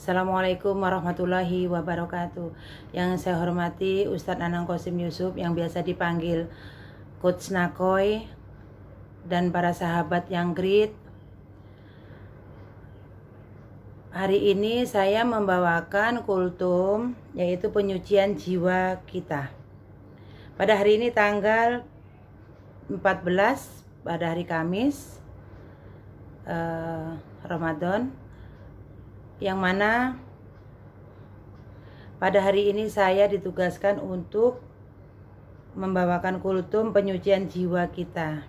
Assalamualaikum warahmatullahi wabarakatuh. Yang saya hormati Ustadz Anang Qasim Yusuf yang biasa dipanggil Coach Nakoy dan para sahabat yang great. Hari ini saya membawakan kultum, yaitu penyucian jiwa kita. Pada hari ini tanggal 14 pada hari Kamis Ramadan, yang mana pada hari ini saya ditugaskan untuk membawakan kultum penyucian jiwa kita.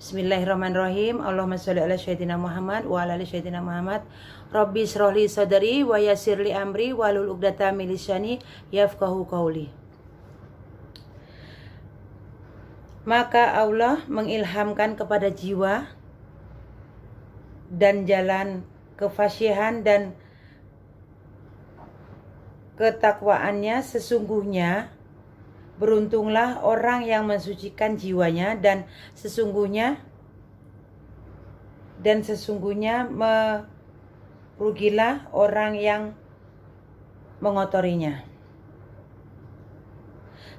Bismillahirrahmanirrahim. Allahumma sholli ala sayyidina Muhammad wa ala ali sayyidina Muhammad. Rabbi shrahli sadri wa yassirli amri wahlul 'uqdatam min lisani yafqahu qawli. Maka Allah mengilhamkan kepada jiwa dan jalan kefasihan dan ketakwaannya. Sesungguhnya beruntunglah orang yang mensucikan jiwanya, dan sesungguhnya merugilah orang yang mengotorinya.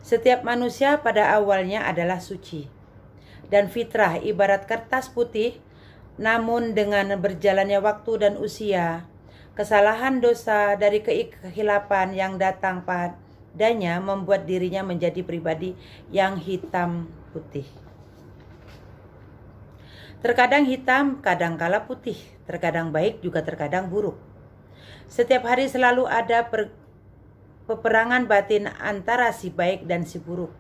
Setiap manusia pada awalnya adalah suci dan fitrah ibarat kertas putih. Namun dengan berjalannya waktu dan usia, kesalahan dosa dari keikhilapan yang datang padanya membuat dirinya menjadi pribadi yang hitam putih. Terkadang hitam, kadangkala putih, terkadang baik juga terkadang buruk. Setiap hari selalu ada peperangan batin antara si baik dan si buruk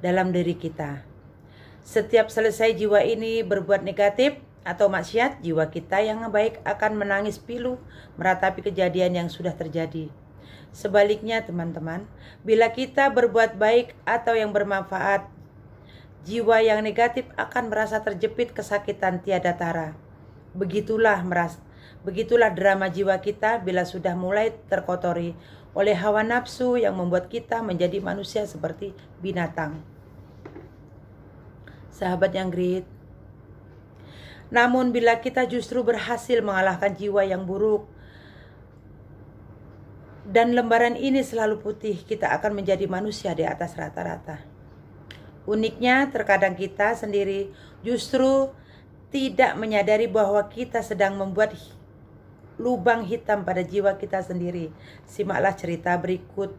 dalam diri kita. Setiap selesai jiwa ini berbuat negatif atau maksiat, jiwa kita yang baik akan menangis pilu meratapi kejadian yang sudah terjadi. Sebaliknya teman-teman, bila kita berbuat baik atau yang bermanfaat, jiwa yang negatif akan merasa terjepit kesakitan tiada tara. Begitulah drama jiwa kita bila sudah mulai terkotori oleh hawa nafsu yang membuat kita menjadi manusia seperti binatang. Sahabat yang great, namun bila kita justru berhasil mengalahkan jiwa yang buruk dan lembaran ini selalu putih, kita akan menjadi manusia di atas rata-rata. Uniknya, terkadang kita sendiri justru tidak menyadari bahwa kita sedang membuat lubang hitam pada jiwa kita sendiri. Simaklah cerita berikut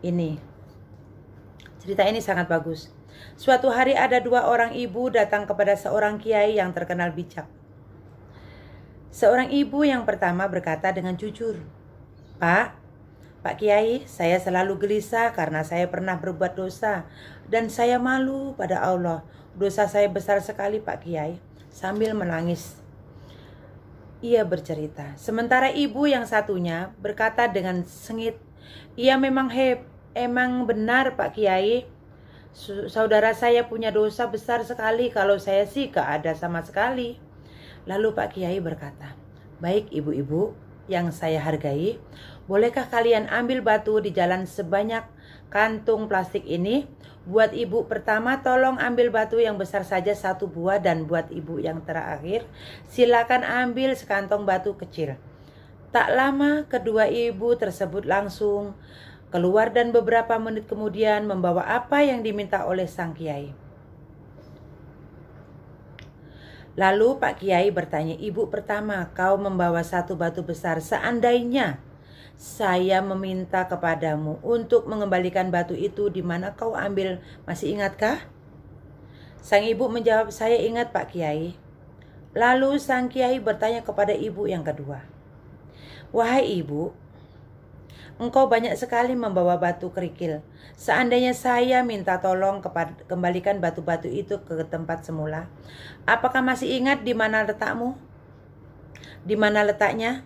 ini. Cerita ini sangat bagus. Suatu hari ada dua orang ibu datang kepada seorang kiai yang terkenal bijak. Seorang ibu yang pertama berkata dengan jujur, Pak Kiai, saya selalu gelisah karena saya pernah berbuat dosa dan saya malu pada Allah. Dosa saya besar sekali Pak Kiai. Sambil menangis, ia bercerita. Sementara ibu yang satunya berkata dengan sengit, Iya emang benar Pak Kiai. Saudara saya punya dosa besar sekali, kalau saya sih gak ada sama sekali. Lalu Pak Kiai berkata, Baik ibu-ibu yang saya hargai, bolehkah kalian ambil batu di jalan sebanyak kantung plastik ini? Buat ibu pertama tolong ambil batu yang besar saja 1 buah, dan buat ibu yang terakhir silakan ambil sekantong batu kecil. Tak lama kedua ibu tersebut langsung keluar dan beberapa menit kemudian membawa apa yang diminta oleh sang kiai. Lalu Pak Kiai bertanya ibu pertama, kau membawa 1 batu besar, seandainya saya meminta kepadamu untuk mengembalikan batu itu, di mana kau ambil, masih ingatkah? Sang ibu menjawab, saya ingat Pak Kiai. Lalu sang kiai bertanya kepada ibu yang kedua, Wahai ibu, engkau banyak sekali membawa batu kerikil. Seandainya saya minta tolong kembalikan batu-batu itu ke tempat semula, apakah masih ingat di mana letakmu? Di mana letaknya?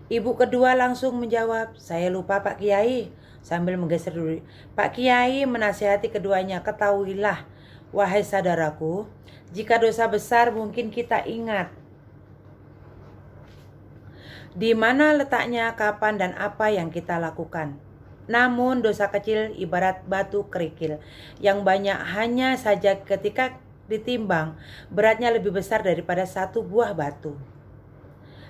Ibu kedua langsung menjawab, saya lupa Pak Kiai, sambil menggeser dulu. Pak Kiai menasihati keduanya, ketahuilah wahai saudaraku, jika dosa besar mungkin kita ingat di mana letaknya, kapan dan apa yang kita lakukan. Namun dosa kecil ibarat batu kerikil yang banyak, hanya saja ketika ditimbang beratnya lebih besar daripada 1 buah batu.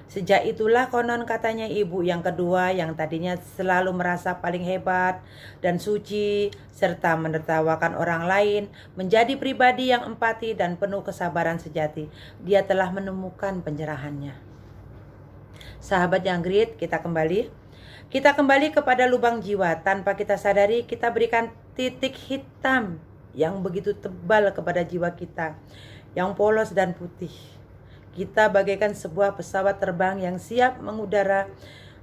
Sejak itulah konon katanya ibu yang kedua yang tadinya selalu merasa paling hebat dan suci serta menertawakan orang lain menjadi pribadi yang empati dan penuh kesabaran sejati. Dia telah menemukan pencerahannya. Sahabat yang great, kita kembali kepada lubang jiwa. Tanpa kita sadari, kita berikan titik hitam yang begitu tebal kepada jiwa kita, yang polos dan putih. Kita bagaikan sebuah pesawat terbang yang siap mengudara,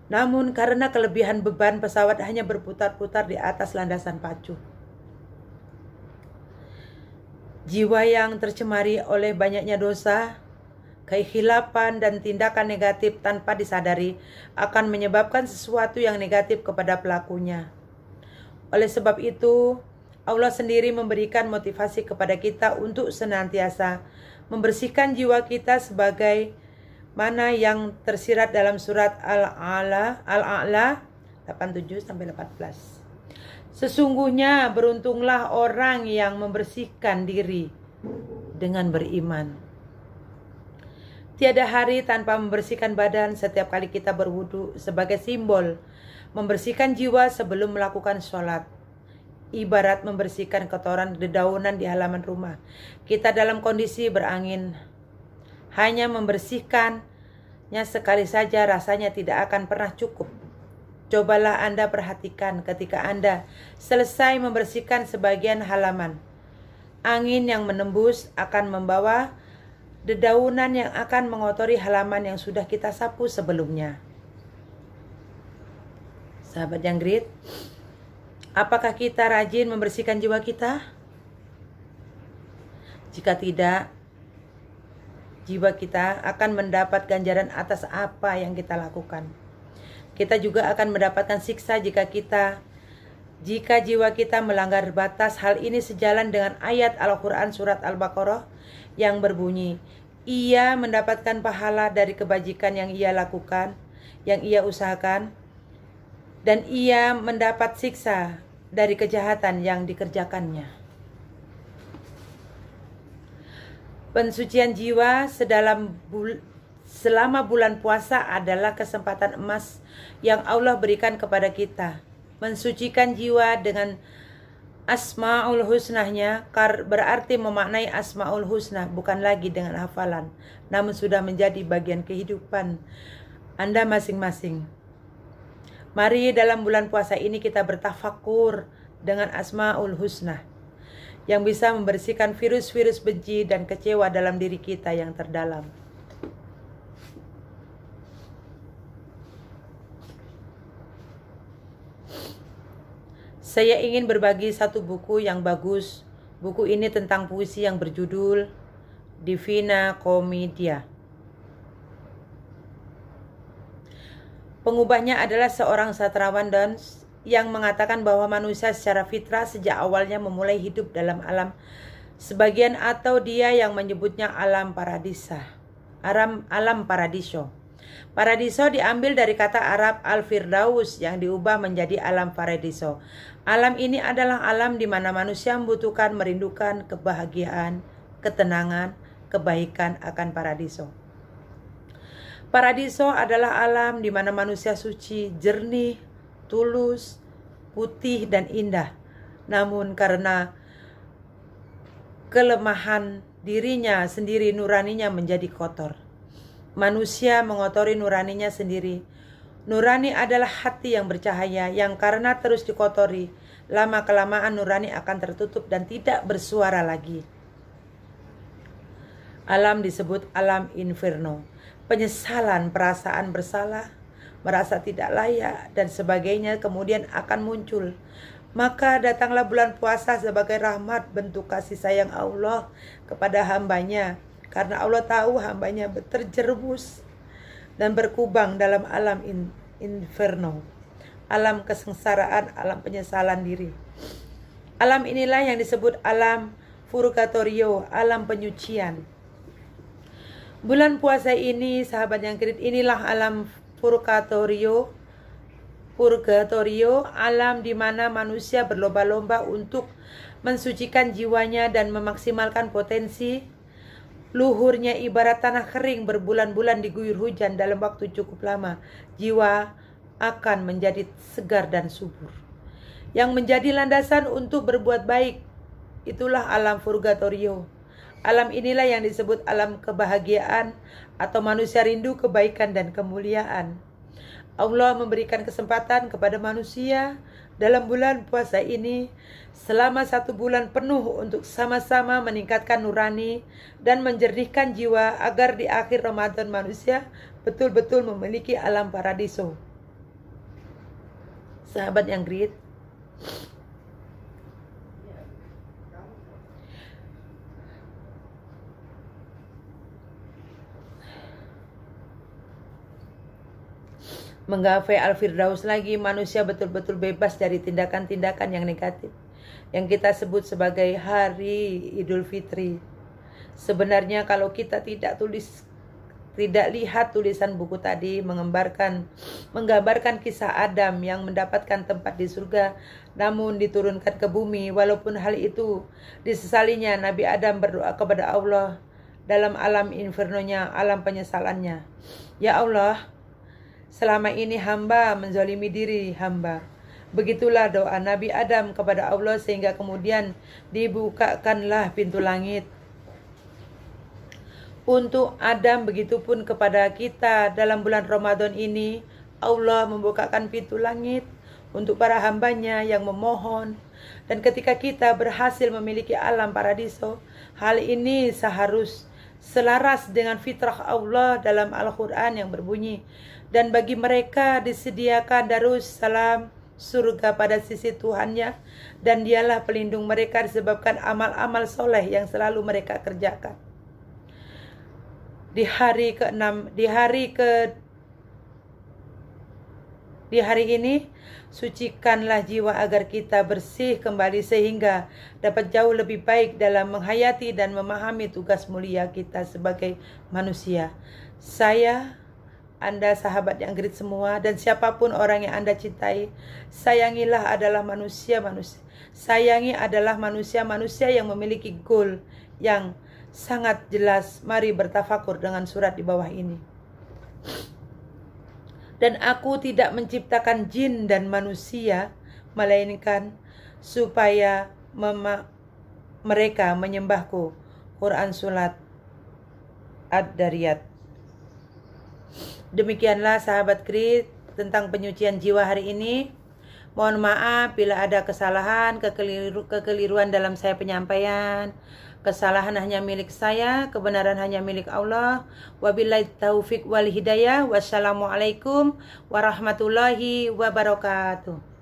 namun karena kelebihan beban, pesawat hanya berputar-putar di atas landasan pacu. Jiwa yang tercemari oleh banyaknya dosa, keikhilapan dan tindakan negatif tanpa disadari akan menyebabkan sesuatu yang negatif kepada pelakunya. Oleh sebab itu, Allah sendiri memberikan motivasi kepada kita untuk senantiasa membersihkan jiwa kita sebagai mana yang tersirat dalam surat Al-A'la 87-14. Sesungguhnya beruntunglah orang yang membersihkan diri dengan beriman. Tiada hari tanpa membersihkan badan setiap kali kita berwudu sebagai simbol membersihkan jiwa sebelum melakukan sholat. Ibarat membersihkan kotoran dedaunan di halaman rumah. Kita dalam kondisi berangin. Hanya membersihkannya sekali saja rasanya tidak akan pernah cukup. Cobalah Anda perhatikan ketika Anda selesai membersihkan sebagian halaman. Angin yang menembus akan membawa dedaunan yang akan mengotori halaman yang sudah kita sapu sebelumnya. Sahabat yang great, apakah kita rajin membersihkan jiwa kita? Jika tidak, jiwa kita akan mendapat ganjaran atas apa yang kita lakukan. Kita juga akan mendapatkan siksa jika jiwa kita melanggar batas. Hal ini sejalan dengan ayat Al-Quran surat Al-Baqarah yang berbunyi, ia mendapatkan pahala dari kebajikan yang ia lakukan, yang ia usahakan, dan ia mendapat siksa dari kejahatan yang dikerjakannya. Pensucian jiwa selama bulan puasa adalah kesempatan emas yang Allah berikan kepada kita. Mensucikan jiwa dengan Asmaul Husnanya berarti memaknai Asmaul Husna bukan lagi dengan hafalan, namun sudah menjadi bagian kehidupan Anda masing-masing. Mari dalam bulan puasa ini kita bertafakur dengan Asmaul Husna yang bisa membersihkan virus-virus benci dan kecewa dalam diri kita yang terdalam. Saya ingin berbagi satu buku yang bagus. Buku ini tentang puisi yang berjudul Divina Commedia. Pengubahnya adalah seorang sastrawan Dons yang mengatakan bahwa manusia secara fitrah sejak awalnya memulai hidup dalam alam sebagian, atau dia yang menyebutnya alam paradisa. Alam paradiso. Paradiso diambil dari kata Arab al-firdaus yang diubah menjadi alam paradiso. Alam ini adalah alam di mana manusia membutuhkan, merindukan kebahagiaan, ketenangan, kebaikan akan paradiso. Paradiso adalah alam di mana manusia suci, jernih, tulus, putih, dan indah. Namun karena kelemahan dirinya sendiri, nuraninya menjadi kotor. Manusia mengotori nuraninya sendiri. Nurani adalah hati yang bercahaya, yang karena terus dikotori, lama-kelamaan nurani akan tertutup dan tidak bersuara lagi. Alam disebut alam inferno. Penyesalan, perasaan bersalah, merasa tidak layak, dan sebagainya kemudian akan muncul. Maka datanglah bulan puasa sebagai rahmat, bentuk kasih sayang Allah kepada hambanya. Karena Allah tahu hambanya terjerumus dan berkubang dalam alam inferno, alam kesengsaraan, alam penyesalan diri. Alam inilah yang disebut alam purgatorio, alam penyucian. Bulan puasa ini, sahabat yang kredit, inilah alam purgatorio, alam di mana manusia berlomba-lomba untuk mensucikan jiwanya dan memaksimalkan potensi Luhurnya ibarat tanah kering berbulan-bulan diguyur hujan dalam waktu cukup lama. Jiwa akan menjadi segar dan subur. Yang menjadi landasan untuk berbuat baik, itulah alam purgatorio. Alam inilah yang disebut alam kebahagiaan atau manusia rindu kebaikan dan kemuliaan. Allah memberikan kesempatan kepada manusia dalam bulan puasa ini selama 1 bulan penuh untuk sama-sama meningkatkan nurani dan menjernihkan jiwa agar di akhir Ramadan manusia betul-betul memiliki alam paradiso. Sahabat yang great, menggapai Al-Firdaus lagi, manusia betul-betul bebas dari tindakan-tindakan yang negatif yang kita sebut sebagai hari Idul Fitri. Sebenarnya kalau kita tidak lihat tulisan buku tadi menggambarkan kisah Adam yang mendapatkan tempat di surga namun diturunkan ke bumi, walaupun hal itu disesalinya, Nabi Adam berdoa kepada Allah dalam alam infernonya, alam penyesalannya. Ya Allah, selama ini hamba menzalimi diri hamba. Begitulah doa Nabi Adam kepada Allah sehingga kemudian dibukakanlah pintu langit untuk Adam. Begitupun kepada kita dalam bulan Ramadan ini, Allah membukakan pintu langit untuk para hambanya yang memohon. Dan ketika kita berhasil memiliki alam paradiso, hal ini selaras dengan fitrah Allah dalam Al-Quran yang berbunyi, dan bagi mereka disediakan Darus Salam, surga pada sisi Tuhannya, dan dialah pelindung mereka disebabkan amal-amal soleh yang selalu mereka kerjakan. Di hari ini, sucikanlah jiwa agar kita bersih kembali sehingga dapat jauh lebih baik dalam menghayati dan memahami tugas mulia kita sebagai manusia. Anda sahabat yang great semua, dan siapapun orang yang Anda cintai, sayangi adalah manusia yang memiliki goal yang sangat jelas. Mari bertafakur dengan surat di bawah ini. Dan aku tidak menciptakan jin dan manusia, melainkan supaya mereka menyembahku. Quran Surat Ad-Dariyat. Demikianlah sahabat Krit tentang penyucian jiwa hari ini. Mohon maaf bila ada kesalahan, kekeliruan dalam saya penyampaian. Kesalahan hanya milik saya, kebenaran hanya milik Allah. Wabillahi taufik wal hidayah. Wassalamualaikum warahmatullahi wabarakatuh.